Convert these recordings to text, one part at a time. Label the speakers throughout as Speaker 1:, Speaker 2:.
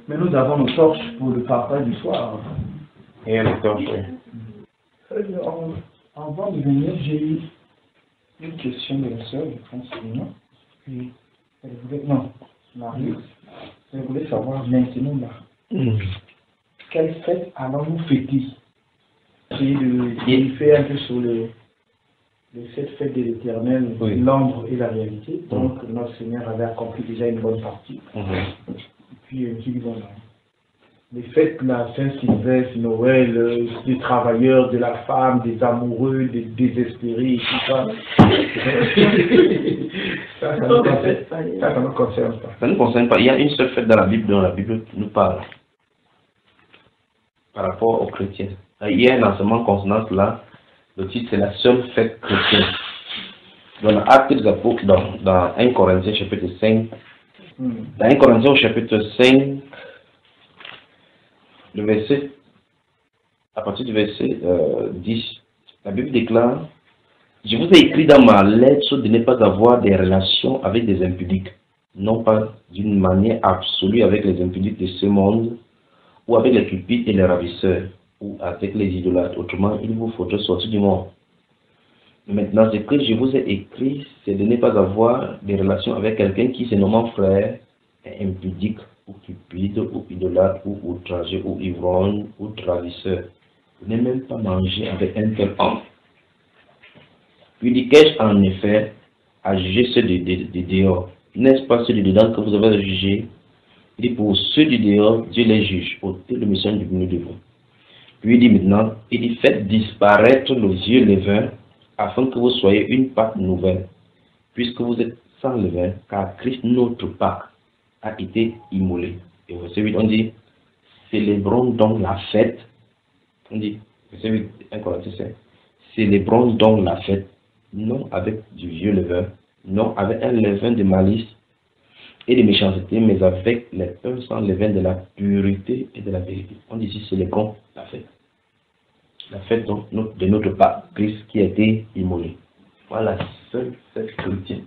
Speaker 1: Mais nous avons nos torches pour le partage du soir.
Speaker 2: Et les torches, oui.
Speaker 1: Avant de venir, j'ai eu une question de la sœur, je pense, non? Puis, elle voulait, non, Marie, elle voulait savoir maintenant là. Quelle fête allons-nous fêter? Il fait un peu sur cette fête de l'Éternel, oui. L'ombre et la réalité. Donc, notre Seigneur avait accompli déjà une bonne partie. Et puis, j'ai dit, bon, les fêtes, la Saint-Sylvestre, Noël, des travailleurs, de la femme, des amoureux, des désespérés, tout ça. Ça ne nous concerne pas.
Speaker 2: Ça ne nous concerne pas. Il y a une seule fête dans la Bible dont la Bible nous parle par rapport aux chrétiens. Il y a un enseignement concernant cela. Le titre, c'est la seule fête chrétienne. Dans l'Acte des Apôtres, dans 1 Corinthiens chapitre 5, dans 1 Corinthiens au chapitre 5, le verset, à partir du verset 10, la Bible déclare: je vous ai écrit dans ma lettre de ne pas avoir des relations avec des impudiques, non pas d'une manière absolue avec les impudiques de ce monde, ou avec les cupides et les ravisseurs, ou avec les idolâtres. Autrement, il vous faudrait sortir du monde. Maintenant, ce que je vous ai écrit, c'est de ne pas avoir des relations avec quelqu'un qui se nomme frère, est impudique, ou cupide, ou idolâtre, ou outragé, ou ivrogne, ou ravisseur. Ne même pas manger avec un tel homme. Puis dit: qu'ai-je en effet à juger ceux de dehors? N'est-ce pas ceux de dedans que vous avez jugés? Il dit: pour ceux du dehors, Dieu les juge, ôtez le message du milieu de vous. Puis il dit maintenant, il dit: faites disparaître le vieux levain, afin que vous soyez une Pâque nouvelle, puisque vous êtes sans levain, car Christ, notre Pâque, a été immolé. Et verset 8, on dit: célébrons donc la fête. On dit, verset 8, 1 Corinthiens 5, célébrons donc la fête, non avec du vieux levain, non avec un levain de malice et de méchanceté, mais avec les pains sans levain de la pureté et de la vérité. On dit ici: célébrons la fête. La fête donc de notre Pâque, Christ qui a été immolé. Voilà la seule fête chrétienne.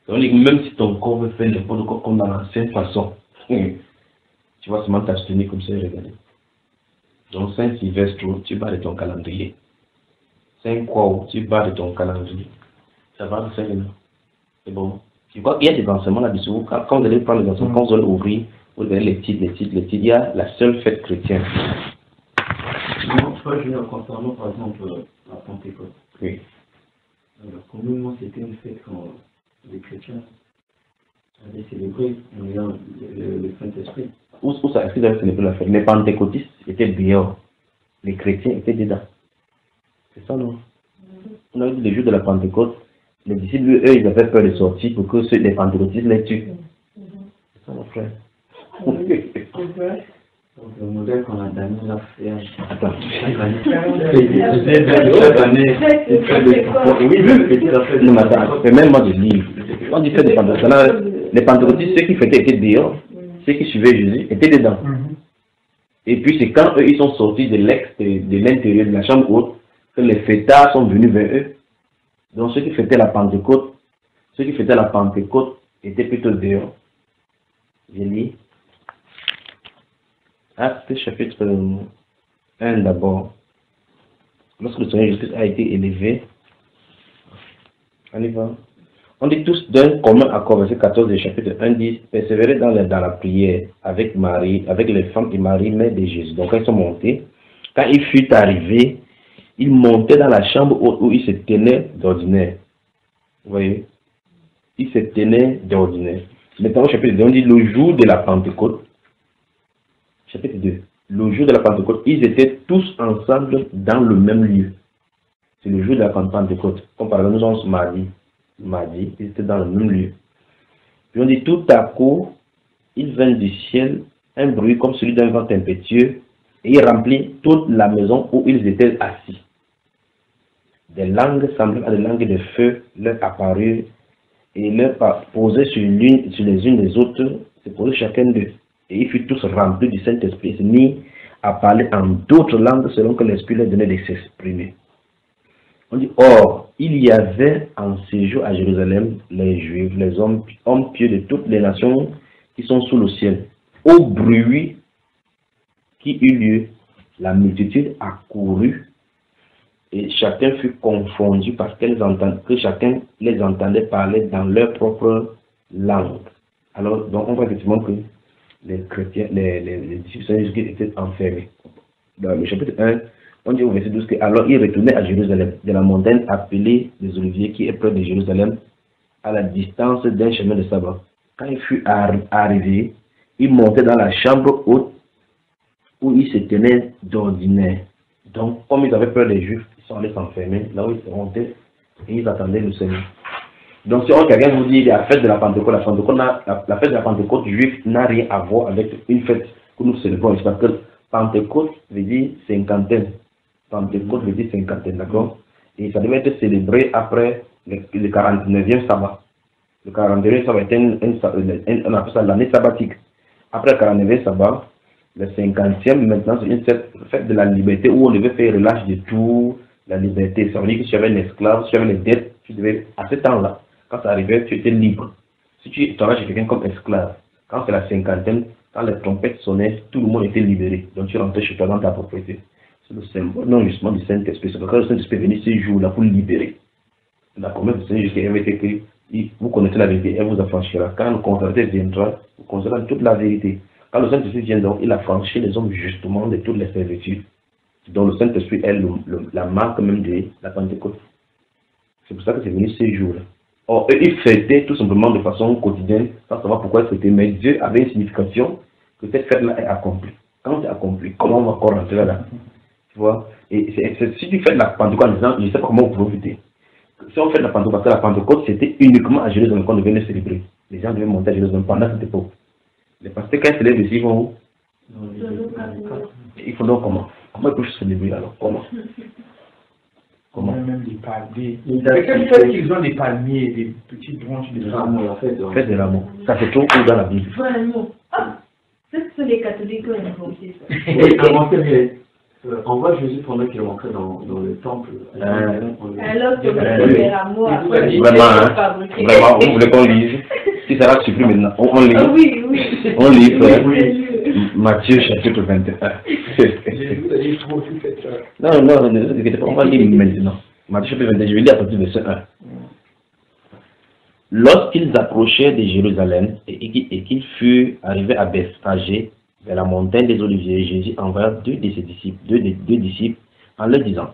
Speaker 2: On dit que même si ton corps veut faire n'importe quoi comme dans l'ancienne façon, tu vas seulement t'abstenir comme ça et regarder. Donc Saint-Sylvestre, tu bats de ton calendrier. Saint-Croix, tu bats de ton calendrier. Ça va le faire maintenant. C'est bon. Je crois qu'il y a des enseignements là-dessous. Quand vous allez prendre les enseignements, quand vous allez ouvrir, vous verrez les titres. Il y a la seule fête chrétienne.
Speaker 3: Non, je vais concernant par exemple la Pentecôte.
Speaker 2: Oui.
Speaker 3: Communément, c'était une fête quand les chrétiens avaient célébré en ayant le Saint-Esprit.
Speaker 2: Où ça? Est-ce qu'ils avaient célébré la fête? Les pentecôtistes étaient dehors. Les chrétiens étaient dedans. C'est ça, non? On a dit le jour de la Pentecôte, les disciples, eux, ils avaient peur de sortir pour que les pentecôtistes les tuent. C'est ça, mon frère.
Speaker 3: Donc, le modèle qu'on a donné là, c'est...
Speaker 2: Attends. Mais même moi, je lis. On dit fait des pentecôtistes. Les pentecôtistes, ceux qui fêtaient étaient dehors. Ceux qui suivaient Jésus étaient dedans. Et puis, c'est quand eux, ils sont sortis de l'intérieur de la chambre haute que les fêtards sont venus vers eux. Donc, ceux qui fêtaient la Pentecôte, étaient plutôt dehors. Je lis. Acte chapitre 1 d'abord. Lorsque le Seigneur Jésus a été élevé, on y va. On dit tous d'un commun accord, verset 14 du chapitre 1 dit: persévérer dans la prière avec Marie, avec les femmes et Marie, mère de Jésus. Donc quand ils sont montés, quand il fut arrivé, il montait dans la chambre où il se tenait d'ordinaire. Vous voyez? Il se tenait d'ordinaire. Maintenant au chapitre 2, on dit le jour de la Pentecôte. Chapitre 2. Le jour de la Pentecôte, ils étaient tous ensemble dans le même lieu. C'est le jour de la Pentecôte. Comme par exemple, nous sommes mardi, ils étaient dans le même lieu. Puis on dit tout à coup, il vint du ciel un bruit comme celui d'un vent impétueux et il remplit toute la maison où ils étaient assis. Des langues semblables à des langues de feu leur apparurent et leur posaient sur les unes des autres, se posaient chacun d'eux. Et ils furent tous remplis du Saint-Esprit et se mirent à parler en d'autres langues selon que l'Esprit leur donnait de s'exprimer. On dit, or, il y avait en séjour à Jérusalem les Juifs, les hommes pieux de toutes les nations qui sont sous le ciel. Au bruit qui eut lieu, la multitude accourut et chacun fut confondu parce que chacun les entendait parler dans leur propre langue. Alors, donc on voit effectivement que les chrétiens, les disciples étaient enfermés. Dans le chapitre 1, on dit au verset 12 que alors ils retournaient à Jérusalem, de la montagne appelée des Oliviers qui est près de Jérusalem, à la distance d'un chemin de sabbat. Quand il fut arrivé, il montait dans la chambre haute où il se tenait d'ordinaire. Donc, comme ils avaient peur des Juifs, ils sont allés s'enfermer, là où ils se montaient et ils attendaient le Seigneur. Donc, si quelqu'un vous dit la fête de la Pentecôte, la fête de la Pentecôte juive n'a rien à voir avec une fête que nous célébrons. Parce que Pentecôte veut dire cinquantaine. Pentecôte veut dire cinquantaine, d'accord? Et ça devait être célébré après le 49e sabbat. Le 49e sabbat est on appelle ça l'année sabbatique. Après le 49e sabbat, le 50e, maintenant, c'est une fête de la liberté où on devait faire relâche de tout, la liberté. Ça veut dire que si tu avais un esclave, si tu avais les dettes, tu devais, à ce temps-là, quand ça arrivait, tu étais libre. Si tu t'engages chez quelqu'un comme esclave, quand c'est la cinquantaine, quand les trompettes sonnaient, tout le monde était libéré. Donc tu rentrais chez toi dans ta propriété. C'est le symbole, non justement du Saint-Esprit. C'est quand le Saint-Esprit est venu ce jour-là pour libérer. La promesse du Seigneur qui avait été écrite, vous connaissez la vérité, elle vous affranchira. Quand le consolateur viendra, vous connaîtrez toute la vérité. Quand le Saint-Esprit vient donc, il a franchi les hommes justement de toutes les servitudes. Donc le Saint-Esprit est la marque même de la Pentecôte. C'est pour ça que c'est venu ce jour-là. Or, eux, ils fêtaient tout simplement de façon quotidienne, sans savoir pourquoi ils fêtaient. Mais Dieu avait une signification que cette fête-là est accomplie. Quand c'est accompli, comment on va encore rentrer là-dedans? Tu vois? Et si tu fais la Pentecôte en disant, je ne sais pas comment vous profitez. Si on fait la Pentecôte, parce que la Pentecôte, c'était uniquement à Jérusalem qu'on devait le célébrer. Les gens devaient monter à Jérusalem pendant cette époque. Les pasteurs, quand ils célèbrent ici, ils vont où? Il faut donc comment? Comment ils peuvent célébrer alors? Comment? Comment?
Speaker 1: Même des palmiers. Mais quelle fête qu'ils ont des palmiers, des petites branches de rameaux, en fait.
Speaker 2: Fête des rameaux. Ça se trouve où dans la Bible?
Speaker 4: Vraiment. Ah, c'est ce que les catholiques ont inventé ça.
Speaker 3: Oui, on voit Jésus pendant qu'il rentrait dans le temple.
Speaker 4: Alors que les rameaux après.
Speaker 2: Vraiment, vous voulez qu'on lise? Si ça va suffire maintenant, on lit.
Speaker 4: Oui, oui.
Speaker 2: On lit, frère. Matthieu chapitre 21. Non, ne vous inquiétez pas, on va lire maintenant. Matthieu chapitre 21, je vais lire à partir du verset 1. Lorsqu'ils approchaient de Jérusalem et qu'ils furent arrivés à Bethphagée, vers la montagne des Oliviers, Jésus envoya deux de ses disciples, en leur disant,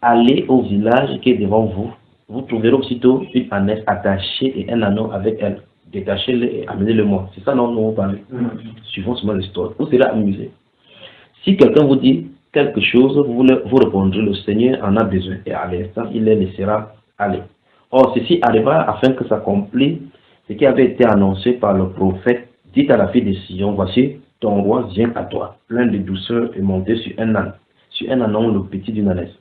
Speaker 2: allez au village qui est devant vous, vous trouverez aussitôt une ânesse attachée et un anneau avec elle. Détachez-le et amenez-le-moi. C'est ça, non, nous on parle. Suivons seulement l'histoire. Vous serez amusé. Si quelqu'un vous dit quelque chose, vous répondrez, le Seigneur en a besoin. Et à l'instant, il les laissera aller. Or, ceci arrivera afin que s'accomplisse ce qui avait été annoncé par le prophète. Dites à la fille de Sion, voici, ton roi vient à toi, plein de douceur et monté sur un âne, le petit d'une ânesse.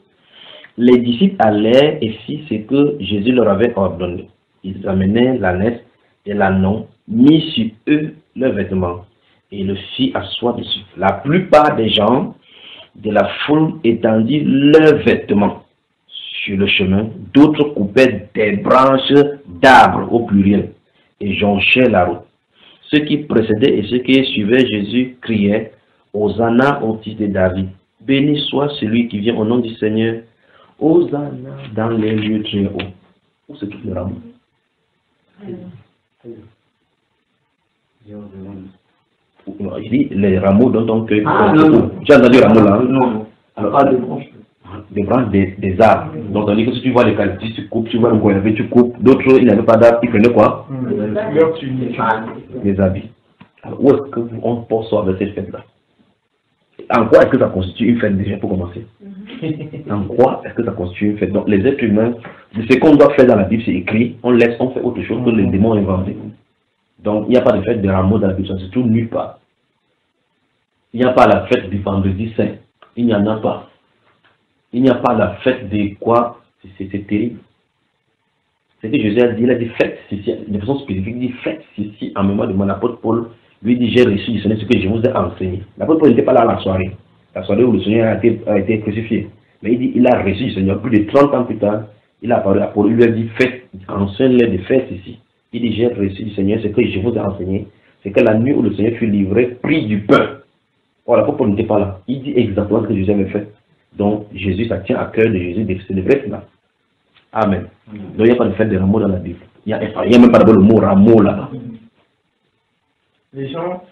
Speaker 2: Les disciples allèrent et firent ce que Jésus leur avait ordonné. Ils amenèrent l'ânesse et l'ânon, mis sur eux leurs vêtements, et le fit asseoir dessus. La plupart des gens de la foule étendit leurs vêtements sur le chemin, d'autres coupaient des branches d'arbres au pluriel et jonchaient la route. Ceux qui précédaient et ceux qui suivaient Jésus criaient « Hosanna au fils de David, béni soit celui qui vient au nom du Seigneur, Hosanna dans les lieux très hauts. » Où se trouve le rameau? Il dit les rameaux dont on cueille. Tu as entendu les rameaux là?
Speaker 3: Non.
Speaker 2: Alors, pas des branches. Des branches des arbres. Donc, on dit que si tu vois les calcis, tu coupes, tu vois le goyavier, tu coupes. D'autres, il n'y avait pas d'arbres, ils prenaient quoi? Des habits. Alors, où est-ce qu'on peut sortir de cette fête-là? En quoi est-ce que ça constitue une fête déjà pour commencer? En quoi est-ce que ça constitue une fête? Donc, les êtres humains, ce qu'on doit faire dans la Bible, c'est écrit, on fait autre chose que les démons inventés. Donc, il n'y a pas de fête de rameaux dans la Bible, ça se trouve nulle part. Il n'y a pas la fête du vendredi saint. Il n'y en a pas. Il n'y a pas la fête de quoi? C'est terrible. C'est que Jésus a dit, il a dit fête ceci, de façon spécifique, il dit fête ceci en mémoire de mon apôtre Paul. Lui dit, j'ai reçu du Seigneur ce que je vous ai enseigné. L'apôtre Paul n'était pas là à la soirée où le Seigneur a été crucifié. Mais il dit, il a reçu du Seigneur. Plus de 30 ans plus tard, il a apparu à Paul, il lui a dit, faites, enseigne-les de faire ceci. Il dit, j'ai reçu du Seigneur ce que je vous ai enseigné. c'est que la nuit où le Seigneur fut livré, prit du pain. Oh, l'apôtre n'était pas là. Il dit exactement ce que Jésus avait fait. Donc, Jésus, ça tient à cœur de Jésus de célébrer cela. Amen. Donc, il n'y a pas de fête de rameaux dans la Bible. Il n'y a même pas d'abord le mot rameau là-bas.
Speaker 1: Les gens,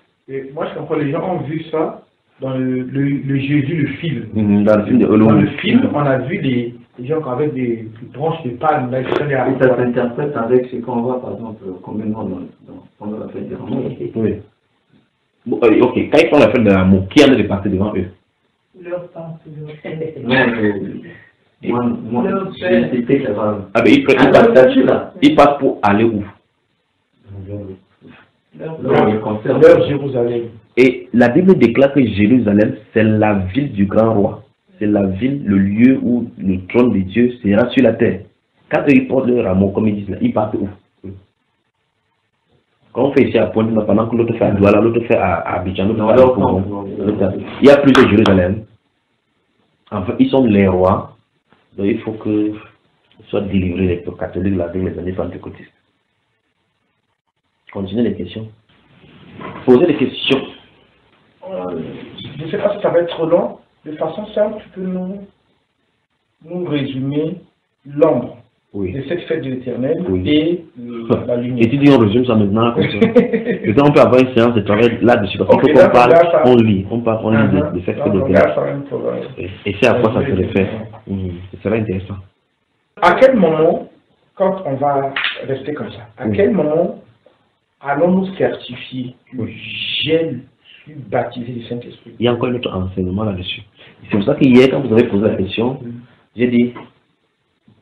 Speaker 1: moi je comprends, les gens ont vu ça dans le Jésus, le film.
Speaker 2: Dans le film de
Speaker 1: Dans
Speaker 2: Elohim.
Speaker 1: le film, on a vu des gens avec des branches de palme. Là,
Speaker 3: Et ça s'interprète avec ce qu'on voit, par exemple, communément pendant la fête des rameaux.
Speaker 2: Oui. Bon, ok, quand ils font la fête de rameaux, qui en est dépassé devant eux?
Speaker 4: Leur pensée.
Speaker 3: Moi, j'étais capable.
Speaker 2: Ah ben, ils passent pour aller où?
Speaker 1: Leur Jérusalem.
Speaker 2: Et la Bible déclare que Jérusalem, c'est la ville du grand roi. C'est la ville, le lieu où le trône de Dieu sera sur la terre. Quand eux, ils portent le rameau, comme ils disent là, ils partent où? Quand on fait ici à Pointe, pendant que l'autre fait à Douala, l'autre fait à Abidjan, l'autre fait à Pogon. Il y a plusieurs Jérusalem. Enfin, ils sont les rois. Donc il faut que soient délivrés les catholiques là, avec les années pentecôtistes. Continuez les questions. Posez des questions.
Speaker 1: Je ne sais pas si ça va être trop long. De façon simple, tu peux nous résumer l'ombre de cette fête de l'Éternel et la lumière.
Speaker 2: Et tu dis on résume ça maintenant comme ça. Peut-être on peut avoir une séance de travail là-dessus. Parce qu'il faut qu'on parle, on lit. On lit de cette fête de l'Éternel. Et c'est à quoi ça se réfère. Ce serait intéressant.
Speaker 1: À quel moment, quand on va rester comme ça, à quel moment allons-nous certifier que j'ai suis baptisé du Saint-Esprit?
Speaker 2: Il y a encore un autre enseignement là-dessus. C'est pour ça que hier, quand vous avez posé la question, j'ai dit,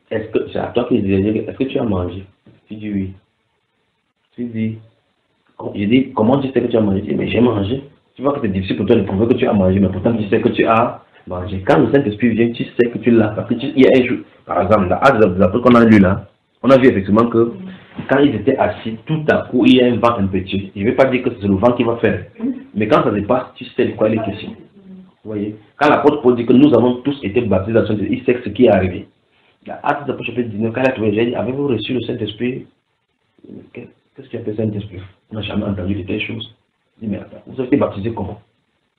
Speaker 2: c'est à toi que je disais, est-ce que tu as mangé? Tu dis oui. Tu dis, j'ai dit, comment tu sais que tu as mangé? Je dis, mais j'ai mangé. Tu vois que c'est difficile pour toi de prouver que tu as mangé, mais pourtant tu sais que tu as mangé. Quand le Saint-Esprit vient, tu sais que tu l'as. Parce qu'il y a un jour, par exemple, dans Actes des Apôtres qu'on a lu là, on a vu effectivement que quand ils étaient assis, tout à coup, il y a un vent impétueux. Je ne vais pas dire que c'est le vent qui va faire. Mais quand ça se passe, tu sais de quoi il est question. Vous voyez? Quand l'apôtre Paul dit que nous avons tous été baptisés dans le Saint-Esprit, il sait ce qui est arrivé. Dans Actes des Apôtres chapitre 19, quand il a trouvé, j'ai dit, avez-vous reçu le Saint-Esprit? Qu'est-ce que tu appelles Saint-Esprit? On n'a jamais entendu de telles choses. Il dit, mais attends, vous avez été baptisés comment?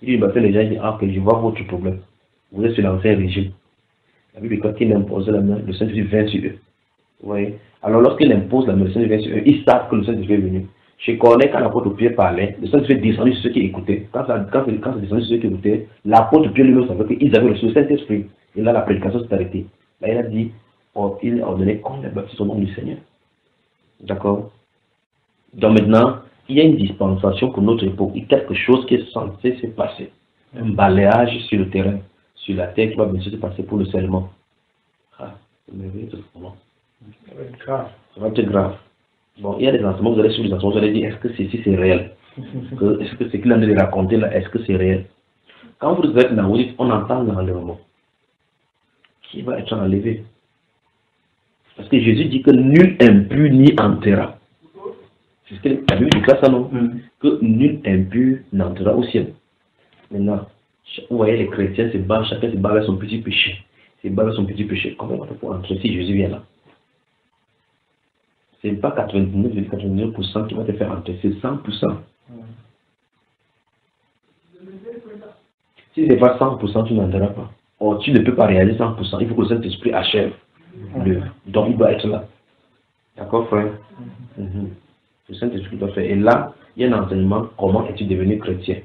Speaker 2: Il dit, baptisé les gens, il dit, ah, ok, je vois votre problème. Vous êtes sur l'ancien régime. La Bible dit, quand il impose la main, le Saint-Esprit vient sur eux. Vous voyez? Alors lorsqu'il impose la main, le Saint-Esprit vient sur eux, ils savent que le Saint-Esprit est venu. Chez Corneille, quand l'apôtre Pierre parlait, le Saint-Esprit est descendu sur ceux qui écoutaient. Quand ça descendu sur ceux qui écoutaient, l'apôtre Pierre lui-même savait qu'ils avaient reçu le Saint-Esprit. Et là, la prédication s'est arrêtée. Là, il a dit, il a ordonné qu'on les baptise au nom du Seigneur. D'accord? Donc maintenant, il y a une dispensation pour notre époque. Il y a quelque chose qui est censé se passer. Un balayage sur le terrain, sur la terre qui va bien sûr se passer pour le scellement. Ah, ça va être grave. Bon, il y a des enseignements, vous allez sur les enseignements, vous allez dire, est-ce que ceci c'est réel? Est-ce que ce qu'il en est de raconter là, est-ce que c'est réel? Quand vous êtes là, vous dites, on entend l'enlèvement. Qui va être enlevé? Parce que Jésus dit que nul impur n'y entrera. C'est ce que la Bible dit ça, non? Que nul impur n'entrera au ciel. Maintenant, vous voyez les chrétiens se battent, chacun se bat avec son petit péché. Se bat avec son petit péché. Comment on va faire pour entrer si Jésus vient là? Ce n'est pas 99,99% qui va te faire entrer, c'est 100%. Si ce n'est pas 100%, tu n'entreras pas. Or, tu ne peux pas réaliser 100%. Il faut que le Saint-Esprit achève l'œuvre. Donc, il doit être là. D'accord, frère? Le Saint-Esprit doit faire. Et là, il y a un enseignement, comment es-tu devenu chrétien?